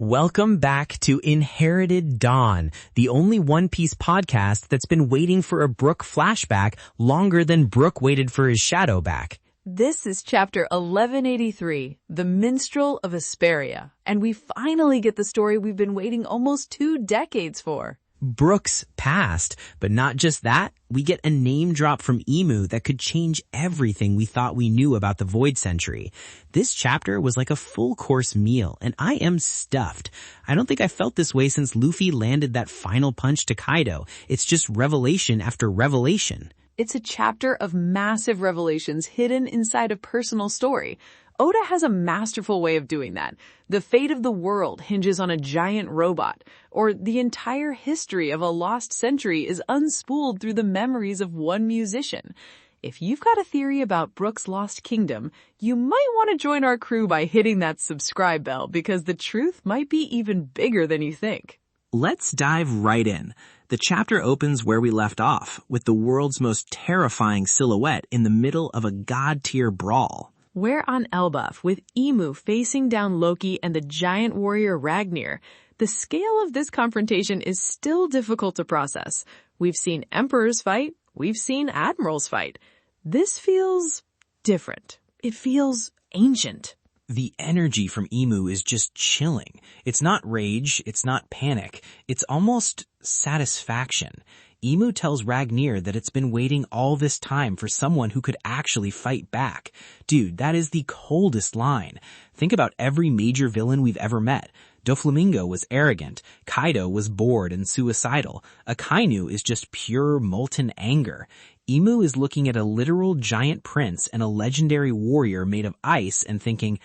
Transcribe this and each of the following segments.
Welcome back to Inherited Dawn, the only One Piece podcast that's been waiting for a Brook flashback longer than Brook waited for his shadow back. This is chapter 1183, The Minstrel of Esperia, and we finally get the story we've been waiting almost 2 decades for. Brook's past, but not just that, we get a name drop from Imu that could change everything we thought we knew about the Void Century. This chapter was like a full-course meal, and I am stuffed. I don't think I felt this way since Luffy landed that final punch to Kaido. It's just revelation after revelation. It's a chapter of massive revelations hidden inside a personal story. Oda has a masterful way of doing that. The fate of the world hinges on a giant robot, or the entire history of a lost century is unspooled through the memories of one musician. If you've got a theory about Brook's Lost Kingdom, you might want to join our crew by hitting that subscribe bell because the truth might be even bigger than you think. Let's dive right in. The chapter opens where we left off, with the world's most terrifying silhouette in the middle of a god-tier brawl. We're on Elbaph with Imu facing down Loki and the giant warrior Ragnir. The scale of this confrontation is still difficult to process. We've seen emperors fight. We've seen admirals fight. This feels different. It feels ancient. The energy from Imu is just chilling. It's not rage, it's not panic, it's almost satisfaction. Imu tells Ragnir that it's been waiting all this time for someone who could actually fight back. Dude, that is the coldest line. Think about every major villain we've ever met. Doflamingo was arrogant, Kaido was bored and suicidal, Akainu is just pure molten anger. Imu is looking at a literal giant prince and a legendary warrior made of ice and thinking,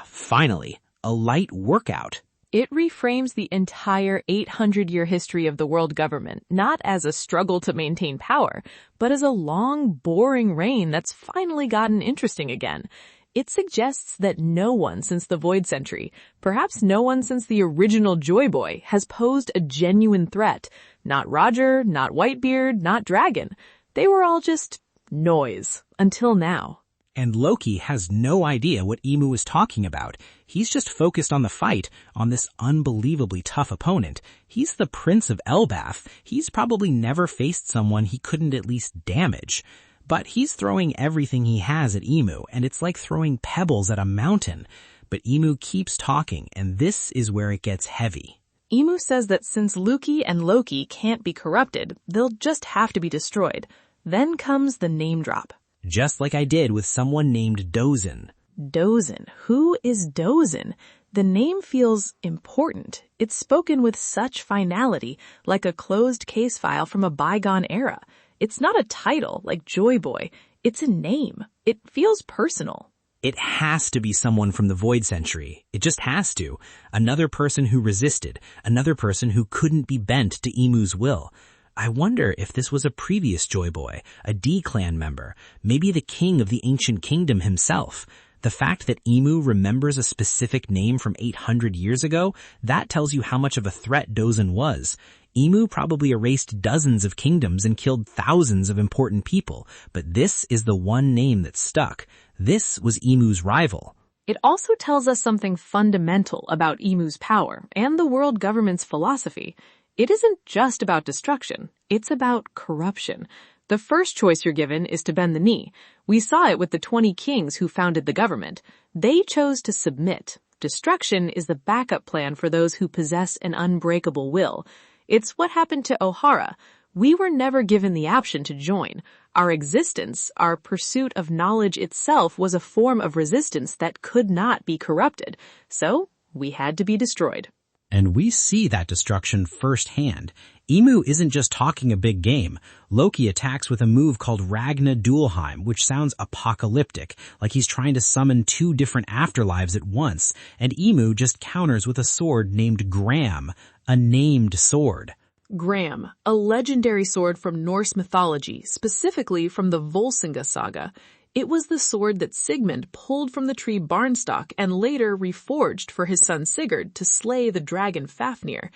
finally, a light workout. It reframes the entire 800-year history of the world government, not as a struggle to maintain power, but as a long, boring reign that's finally gotten interesting again. It suggests that no one since the Void Century, perhaps no one since the original Joy Boy, has posed a genuine threat. Not Roger, not Whitebeard, not Dragon. They were all just noise, until now. And Loki has no idea what Imu is talking about. He's just focused on the fight, on this unbelievably tough opponent. He's the Prince of Elbaph. He's probably never faced someone he couldn't at least damage. But he's throwing everything he has at Imu, and it's like throwing pebbles at a mountain. But Imu keeps talking, and this is where it gets heavy. Imu says that since Luffy and Loki can't be corrupted, they'll just have to be destroyed. Then comes the name drop. Just like I did with someone named Douzan. Douzan. Who is Douzan? The name feels important. It's spoken with such finality, like a closed case file from a bygone era. It's not a title like Joy Boy. It's a name. It feels personal. It has to be someone from the Void Century. It just has to. Another person who resisted. Another person who couldn't be bent to Imu's will. I wonder if this was a previous Joy Boy, a D-Clan member, maybe the king of the ancient kingdom himself. The fact that Imu remembers a specific name from 800 years ago, that tells you how much of a threat Douzan was. Imu probably erased dozens of kingdoms and killed thousands of important people, but this is the one name that stuck. This was Imu's rival. It also tells us something fundamental about Imu's power and the world government's philosophy. It isn't just about destruction, it's about corruption. The first choice you're given is to bend the knee. We saw it with the 20 kings who founded the government. They chose to submit. Destruction is the backup plan for those who possess an unbreakable will. It's what happened to Ohara. We were never given the option to join. Our existence, our pursuit of knowledge itself, was a form of resistance that could not be corrupted. So, we had to be destroyed. And we see that destruction firsthand. Imu isn't just talking a big game. Loki attacks with a move called Ragna Duelheim, which sounds apocalyptic, like he's trying to summon 2 different afterlives at once, and Imu just counters with a sword named Gram, a named sword. Gram, a legendary sword from Norse mythology, specifically from the Volsunga saga. It was the sword that Sigmund pulled from the tree Barnstock and later reforged for his son Sigurd to slay the dragon Fafnir.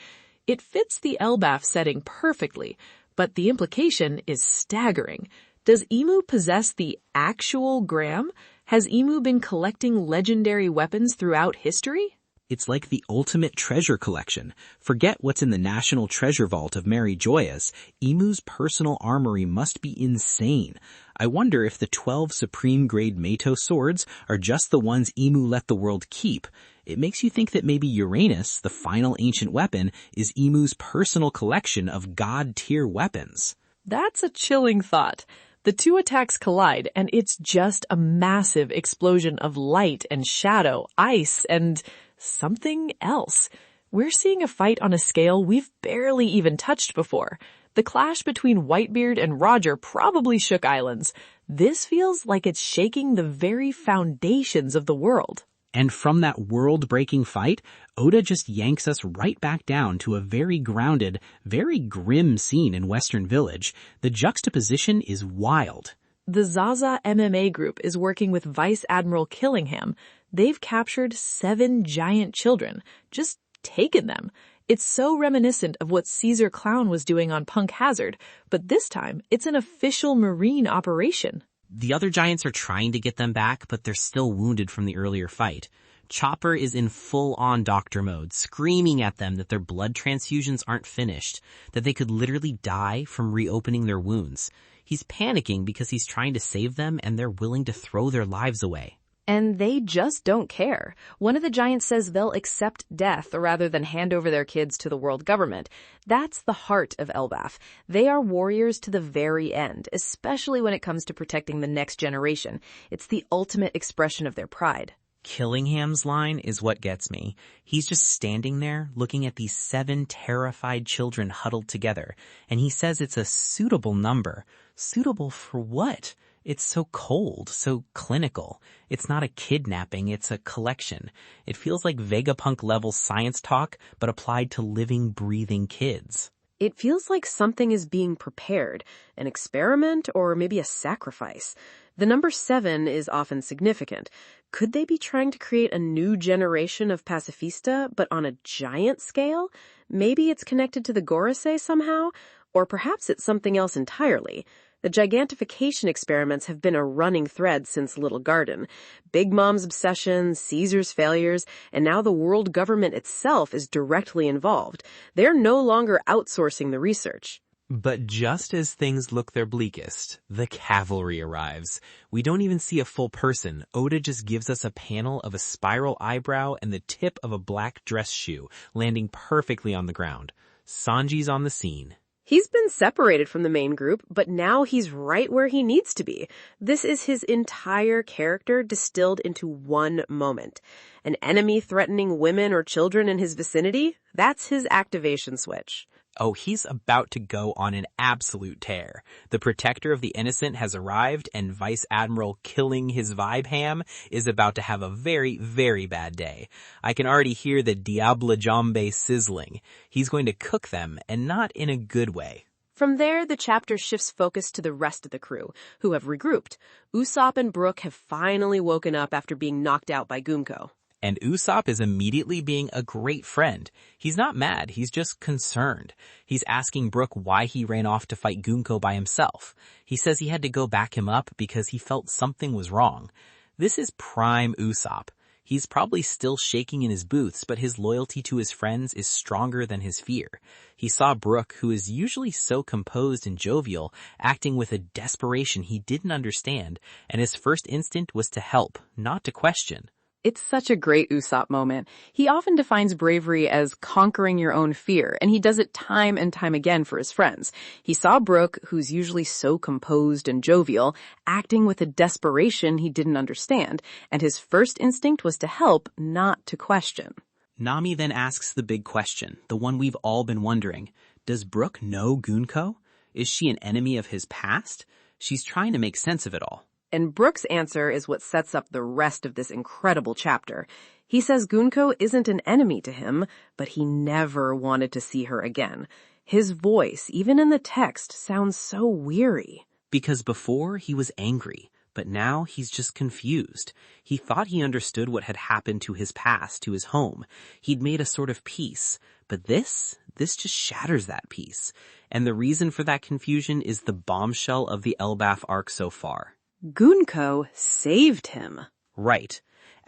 It fits the Elbaph setting perfectly, but the implication is staggering. Does Imu possess the actual Gram? Has Imu been collecting legendary weapons throughout history? It's like the ultimate treasure collection. Forget what's in the National Treasure Vault of Mary Joyous. Imu's personal armory must be insane. I wonder if the 12 Supreme-grade Meito swords are just the ones Imu let the world keep. It makes you think that maybe Uranus, the final ancient weapon, is Imu's personal collection of god-tier weapons. That's a chilling thought. The two attacks collide, and it's just a massive explosion of light and shadow, ice, and something else. We're seeing a fight on a scale we've barely even touched before. The clash between Whitebeard and Roger probably shook islands. This feels like it's shaking the very foundations of the world. And from that world-breaking fight, Oda just yanks us right back down to a very grounded, very grim scene in Western Village. The juxtaposition is wild. The Zaza MMA group is working with Vice Admiral Killingham. They've captured 7 giant children, just taken them. It's so reminiscent of what Caesar Clown was doing on Punk Hazard, but this time it's an official Marine operation. The other giants are trying to get them back, but they're still wounded from the earlier fight. Chopper is in full-on doctor mode, screaming at them that their blood transfusions aren't finished, that they could literally die from reopening their wounds. He's panicking because he's trying to save them and they're willing to throw their lives away. And they just don't care. One of the giants says they'll accept death rather than hand over their kids to the world government. That's the heart of Elbaph. They are warriors to the very end, especially when it comes to protecting the next generation. It's the ultimate expression of their pride. Killingham's line is what gets me. He's just standing there looking at these 7 terrified children huddled together, and he says it's a suitable number. Suitable for what? It's so cold, so clinical. It's not a kidnapping, it's a collection. It feels like Vegapunk-level science talk, but applied to living, breathing kids. It feels like something is being prepared, an experiment or maybe a sacrifice. The number 7 is often significant. Could they be trying to create a new generation of pacifista, but on a giant scale? Maybe it's connected to the Gorosei somehow? Or perhaps it's something else entirely. The gigantification experiments have been a running thread since Little Garden. Big Mom's obsession, Caesar's failures, and now the world government itself is directly involved. They're no longer outsourcing the research. But just as things look their bleakest, the cavalry arrives. We don't even see a full person. Oda just gives us a panel of a spiral eyebrow and the tip of a black dress shoe, landing perfectly on the ground. Sanji's on the scene. He's been separated from the main group, but now he's right where he needs to be. This is his entire character distilled into one moment. An enemy threatening women or children in his vicinity? That's his activation switch. Oh, he's about to go on an absolute tear. The protector of the innocent has arrived, and Vice Admiral Killing His Vibe Ham is about to have a very, very bad day. I can already hear the Diable Jambe sizzling. He's going to cook them, and not in a good way. From there, the chapter shifts focus to the rest of the crew, who have regrouped. Usopp and Brook have finally woken up after being knocked out by Gunko. And Usopp is immediately being a great friend. He's not mad, he's just concerned. He's asking Brook why he ran off to fight Gunko by himself. He says he had to go back him up because he felt something was wrong. This is prime Usopp. He's probably still shaking in his boots, but his loyalty to his friends is stronger than his fear. He saw Brook, who is usually so composed and jovial, acting with a desperation he didn't understand, and his first instinct was to help, not to question. It's such a great Usopp moment. He often defines bravery as conquering your own fear, and he does it time and time again for his friends. He saw Brook, who's usually so composed and jovial, acting with a desperation he didn't understand, and his first instinct was to help, not to question. Nami then asks the big question, the one we've all been wondering. Does Brook know Gunko? Is she an enemy of his past? She's trying to make sense of it all. And Brook's answer is what sets up the rest of this incredible chapter. He says Gunko isn't an enemy to him, but he never wanted to see her again. His voice, even in the text, sounds so weary. Because before he was angry, but now he's just confused. He thought he understood what had happened to his past, to his home. He'd made a sort of peace. But this just shatters that peace. And the reason for that confusion is the bombshell of the Elbaph arc so far. Gunko saved him. Right.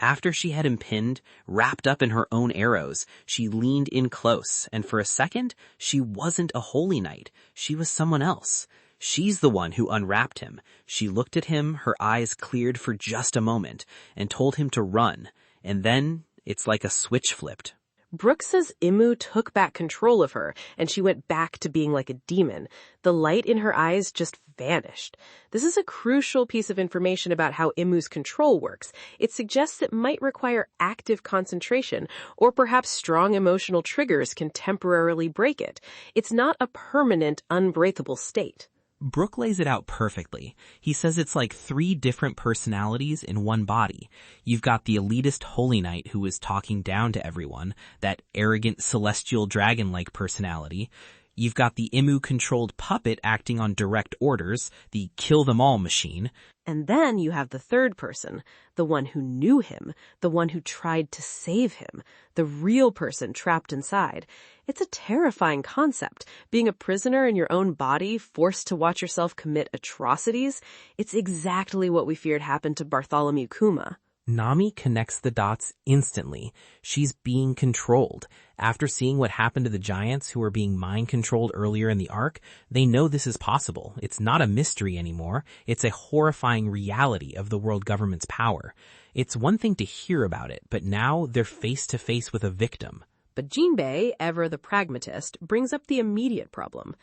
After she had him pinned, wrapped up in her own arrows, she leaned in close, and for a second, she wasn't a holy knight. She was someone else. She's the one who unwrapped him. She looked at him, her eyes cleared for just a moment, and told him to run. And then, it's like a switch flipped. Brook says Imu took back control of her, and she went back to being like a demon. The light in her eyes just vanished. This is a crucial piece of information about how Imu's control works. It suggests it might require active concentration, or perhaps strong emotional triggers can temporarily break it. It's not a permanent, unbreakable state. Brook lays it out perfectly. He says it's like 3 different personalities in one body. You've got the elitist holy knight who is talking down to everyone, that arrogant celestial dragon-like personality. You've got the Imu-controlled puppet acting on direct orders, the kill-them-all machine. And then you have the third person, the one who knew him, the one who tried to save him, the real person trapped inside. It's a terrifying concept. Being a prisoner in your own body, forced to watch yourself commit atrocities, it's exactly what we feared happened to Bartholomew Kuma. Nami connects the dots instantly. She's being controlled. After seeing what happened to the giants who were being mind-controlled earlier in the arc, they know this is possible. It's not a mystery anymore. It's a horrifying reality of the world government's power. It's one thing to hear about it, but now they're face-to-face with a victim. But Jinbei, ever the pragmatist, brings up the immediate problem.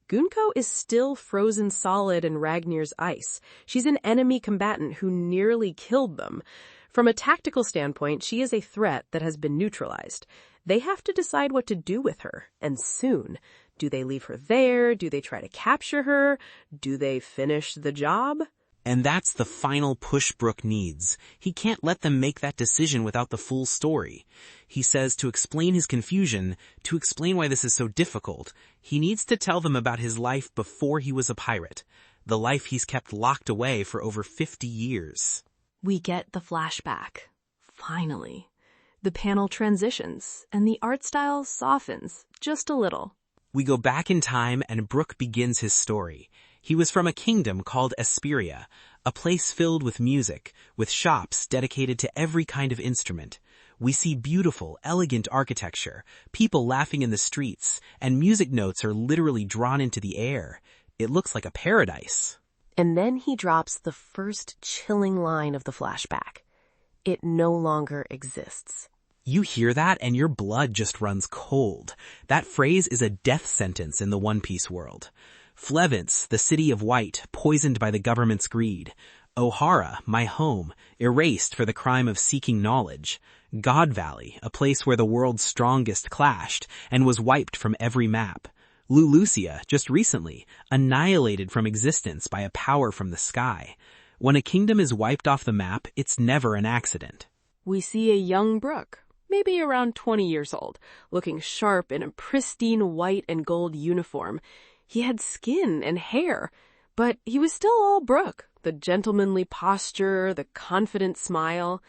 Gunko is still frozen solid in Ragnir's ice. She's an enemy combatant who nearly killed them. From a tactical standpoint, she is a threat that has been neutralized. They have to decide what to do with her, and soon. Do they leave her there? Do they try to capture her? Do they finish the job? And that's the final push Brook needs. He can't let them make that decision without the full story. He says to explain his confusion, to explain why this is so difficult, he needs to tell them about his life before he was a pirate, the life he's kept locked away for over 50 years. We get the flashback. Finally. The panel transitions, and the art style softens just a little. We go back in time and Brook begins his story. He was from a kingdom called Esperia, a place filled with music, with shops dedicated to every kind of instrument. We see beautiful, elegant architecture, people laughing in the streets, and music notes are literally drawn into the air. It looks like a paradise. And then he drops the first chilling line of the flashback. It no longer exists. You hear that and your blood just runs cold. That phrase is a death sentence in the One Piece world. Flevance, the city of white, poisoned by the government's greed. O'Hara, my home, erased for the crime of seeking knowledge. God Valley, a place where the world's strongest clashed and was wiped from every map. Lulusia, just recently, annihilated from existence by a power from the sky. When a kingdom is wiped off the map, it's never an accident. We see a young Brook, maybe around 20 years old, looking sharp in a pristine white and gold uniform. He had skin and hair, but he was still all Brook, the gentlemanly posture, the confident smile.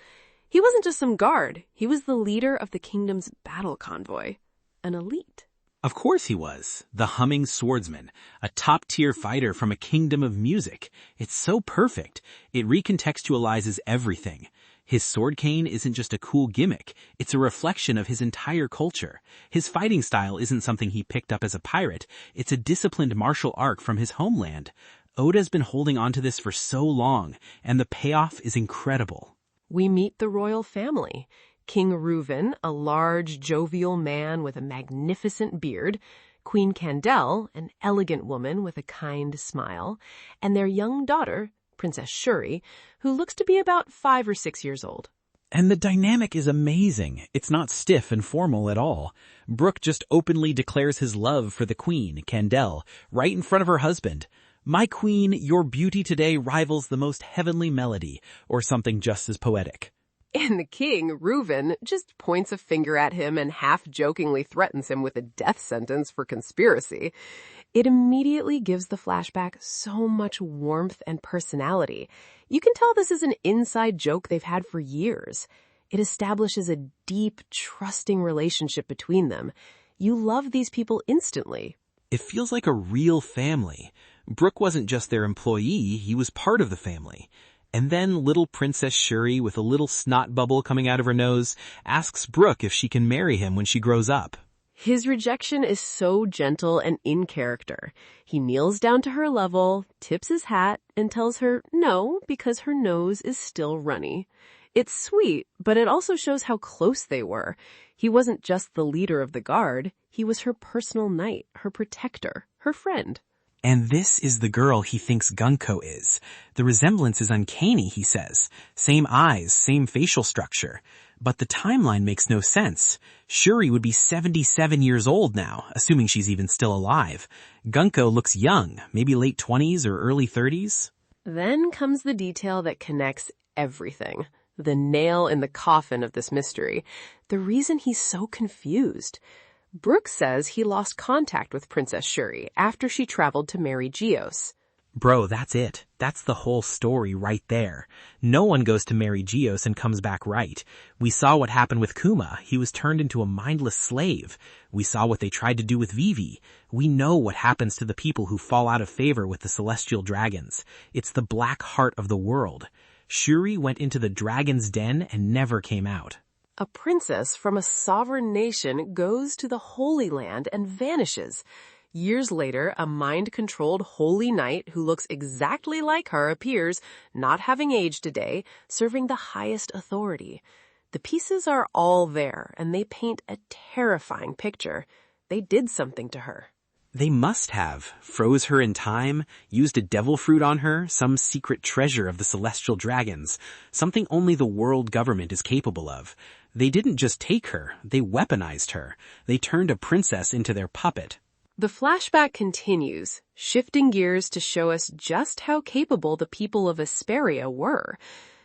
He wasn't just some guard, he was the leader of the kingdom's battle convoy, an elite. Of course he was. The humming swordsman, a top-tier fighter from a kingdom of music. It's so perfect. It recontextualizes everything. His sword cane isn't just a cool gimmick. It's a reflection of his entire culture. His fighting style isn't something he picked up as a pirate. It's a disciplined martial art from his homeland. Oda's been holding on to this for so long, and the payoff is incredible. We meet the royal family. King Reuven, a large, jovial man with a magnificent beard, Queen Candel, an elegant woman with a kind smile, and their young daughter, Princess Shuri, who looks to be about 5 or 6 years old. And the dynamic is amazing. It's not stiff and formal at all. Brook just openly declares his love for the queen, Candel, right in front of her husband. My queen, your beauty today rivals the most heavenly melody, or something just as poetic. And the king, Reuven, just points a finger at him and half-jokingly threatens him with a death sentence for conspiracy. It immediately gives the flashback so much warmth and personality. You can tell this is an inside joke they've had for years. It establishes a deep, trusting relationship between them. You love these people instantly. It feels like a real family. Brook wasn't just their employee, he was part of the family. And then little Princess Shuri, with a little snot bubble coming out of her nose, asks Brook if she can marry him when she grows up. His rejection is so gentle and in character. He kneels down to her level, tips his hat, and tells her no because her nose is still runny. It's sweet, but it also shows how close they were. He wasn't just the leader of the guard. He was her personal knight, her protector, her friend. And this is the girl he thinks Gunko is. The resemblance is uncanny, he says. Same eyes, same facial structure. But the timeline makes no sense. Shuri would be 77 years old now, assuming she's even still alive. Gunko looks young, maybe late 20s or early 30s. Then comes the detail that connects everything. The nail in the coffin of this mystery. The reason he's so confused. Brook says he lost contact with Princess Shuri after she traveled to marry Geos. Bro, that's it. That's the whole story right there. No one goes to marry Geos and comes back right. We saw what happened with Kuma. He was turned into a mindless slave. We saw what they tried to do with Vivi. We know what happens to the people who fall out of favor with the celestial dragons. It's the black heart of the world. Shuri went into the dragon's den and never came out. A princess from a sovereign nation goes to the Holy Land and vanishes. Years later, a mind-controlled holy knight who looks exactly like her appears, not having aged a day, serving the highest authority. The pieces are all there, and they paint a terrifying picture. They did something to her. They must have. Froze her in time, used a devil fruit on her, some secret treasure of the celestial dragons, something only the world government is capable of. They didn't just take her, they weaponized her. They turned a princess into their puppet. The flashback continues, shifting gears to show us just how capable the people of Esperia were.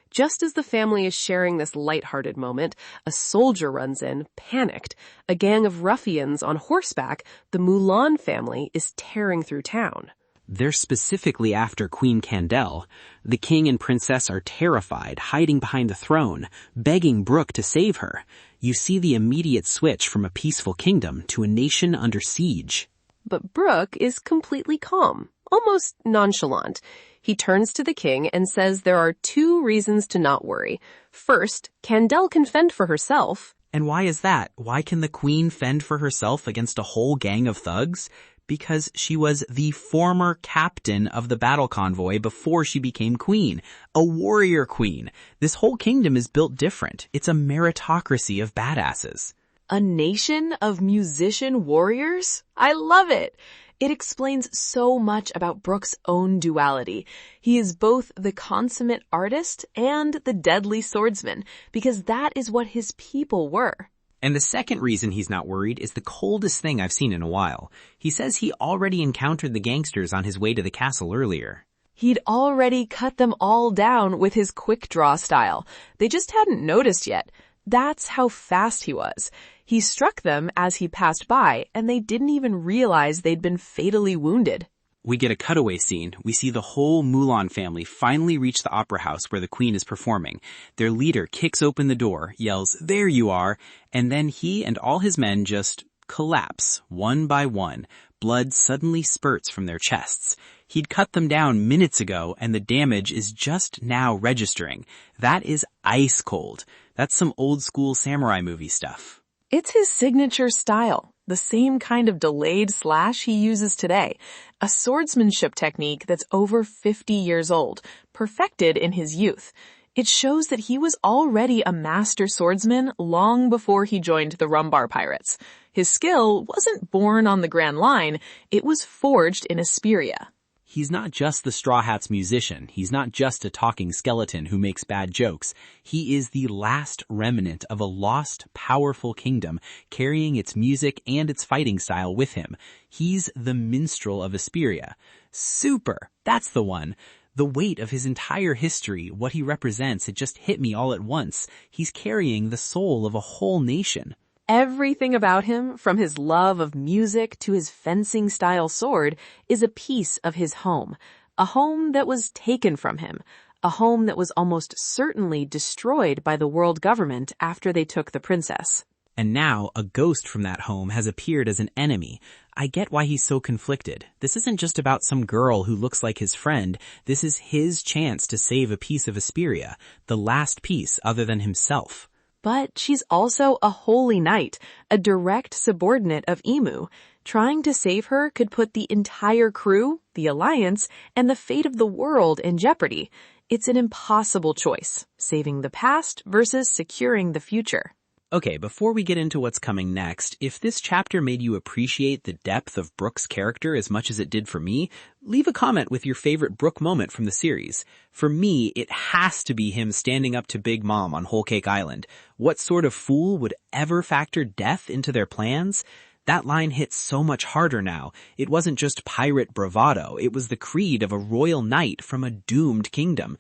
Just as the family is sharing this lighthearted moment, a soldier runs in, panicked. A gang of ruffians on horseback, the Mulan family, is tearing through town. They're specifically after Queen Candel. The king and princess are terrified, hiding behind the throne, begging Brook to save her. You see the immediate switch from a peaceful kingdom to a nation under siege. But Brook is completely calm, almost nonchalant. He turns to the king and says there are 2 reasons to not worry. First, Candel can fend for herself. And why is that? Why can the queen fend for herself against a whole gang of thugs? Because she was the former captain of the battle convoy before she became queen. A warrior queen. This whole kingdom is built different. It's a meritocracy of badasses. A nation of musician warriors? I love it! It explains so much about Brook's own duality. He is both the consummate artist and the deadly swordsman, because that is what his people were. And the second reason he's not worried is the coldest thing I've seen in a while. He says he already encountered the gangsters on his way to the castle earlier. He'd already cut them all down with his quick draw style. They just hadn't noticed yet. That's how fast he was. He struck them as he passed by, and they didn't even realize they'd been fatally wounded. We get a cutaway scene. We see the whole Mulan family finally reach the opera house where the queen is performing. Their leader kicks open the door, yells, "There you are," and then he and all his men just collapse, one by one. Blood suddenly spurts from their chests. He'd cut them down minutes ago, and the damage is just now registering. That is ice cold. That's some old school samurai movie stuff. It's his signature style, the same kind of delayed slash he uses today. A swordsmanship technique that's over 50 years old, perfected in his youth. It shows that he was already a master swordsman long before he joined the Rumbar Pirates. His skill wasn't born on the Grand Line, it was forged in Esperia. He's not just the Straw Hats musician. He's not just a talking skeleton who makes bad jokes. He is the last remnant of a lost, powerful kingdom, carrying its music and its fighting style with him. He's the Minstrel of Esperia. Super! That's the one. The weight of his entire history, what he represents, it just hit me all at once. He's carrying the soul of a whole nation. Everything about him, from his love of music to his fencing-style sword, is a piece of his home. A home that was taken from him. A home that was almost certainly destroyed by the world government after they took the princess. And now a ghost from that home has appeared as an enemy. I get why he's so conflicted. This isn't just about some girl who looks like his friend. This is his chance to save a piece of Esperia, the last piece other than himself. But she's also a holy knight, a direct subordinate of Imu. Trying to save her could put the entire crew, the Alliance, and the fate of the world in jeopardy. It's an impossible choice, saving the past versus securing the future. Okay, before we get into what's coming next, if this chapter made you appreciate the depth of Brook's character as much as it did for me, leave a comment with your favorite Brook moment from the series. For me, it has to be him standing up to Big Mom on Whole Cake Island. What sort of fool would ever factor death into their plans? That line hits so much harder now. It wasn't just pirate bravado, it was the creed of a royal knight from a doomed kingdom.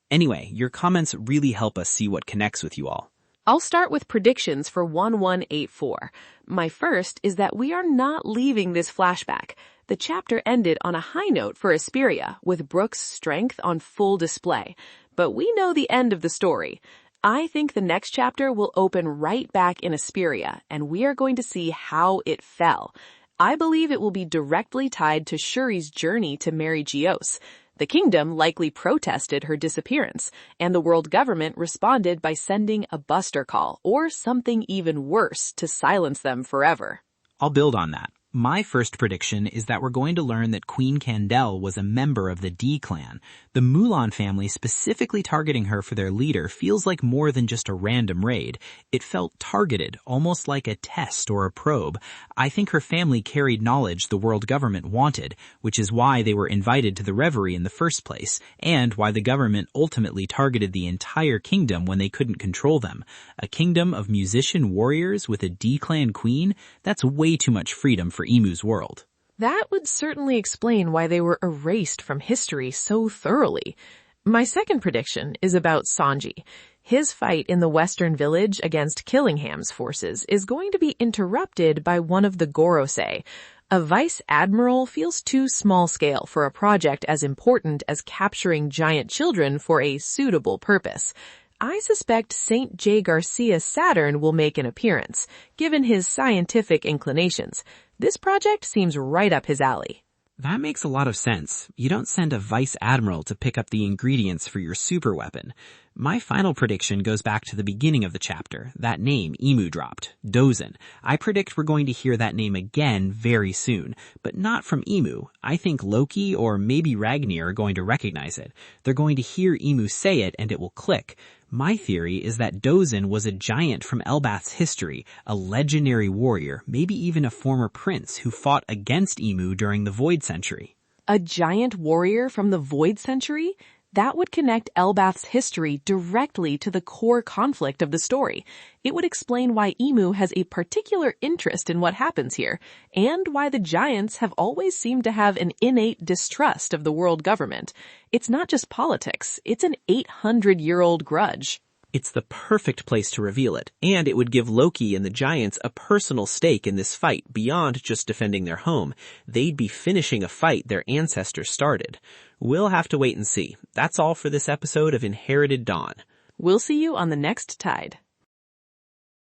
Anyway, your comments really help us see what connects with you all. I'll start with predictions for 1184. My first is that we are not leaving this flashback. The chapter ended on a high note for Esperia, with Brook's strength on full display. But we know the end of the story. I think the next chapter will open right back in Esperia, and we are going to see how it fell. I believe it will be directly tied to Shuri's journey to marry Gios. The kingdom likely protested her disappearance, and the world government responded by sending a buster call, or something even worse, to silence them forever. I'll build on that. My first prediction is that we're going to learn that Queen Candel was a member of the D clan. The Mulan family specifically targeting her for their leader feels like more than just a random raid. It felt targeted, almost like a test or a probe. I think her family carried knowledge the world government wanted, which is why they were invited to the reverie in the first place, and why the government ultimately targeted the entire kingdom when they couldn't control them. A kingdom of musician warriors with a D clan queen? That's way too much freedom for Imu's world. That would certainly explain why they were erased from history so thoroughly. My second prediction is about Sanji. His fight in the western village against Killingham's forces is going to be interrupted by one of the Gorosei. A vice admiral feels too small scale for a project as important as capturing giant children for a suitable purpose. I suspect St. J. Garcia Saturn will make an appearance, given his scientific inclinations. This project seems right up his alley. That makes a lot of sense. You don't send a vice admiral to pick up the ingredients for your superweapon. My final prediction goes back to the beginning of the chapter. That name Imu dropped, Douzan. I predict we're going to hear that name again very soon, but not from Imu. I think Loki or maybe Ragnir are going to recognize it. They're going to hear Imu say it and it will click. My theory is that Douzan was a giant from Elbaph's history, a legendary warrior, maybe even a former prince who fought against Imu during the Void Century. A giant warrior from the Void Century? That would connect Elbaph's history directly to the core conflict of the story. It would explain why Imu has a particular interest in what happens here, and why the giants have always seemed to have an innate distrust of the world government. It's not just politics, it's an 800-year-old grudge. It's the perfect place to reveal it, and it would give Loki and the Giants a personal stake in this fight beyond just defending their home. They'd be finishing a fight their ancestors started. We'll have to wait and see. That's all for this episode of Inherited Dawn. We'll see you on the next Tide.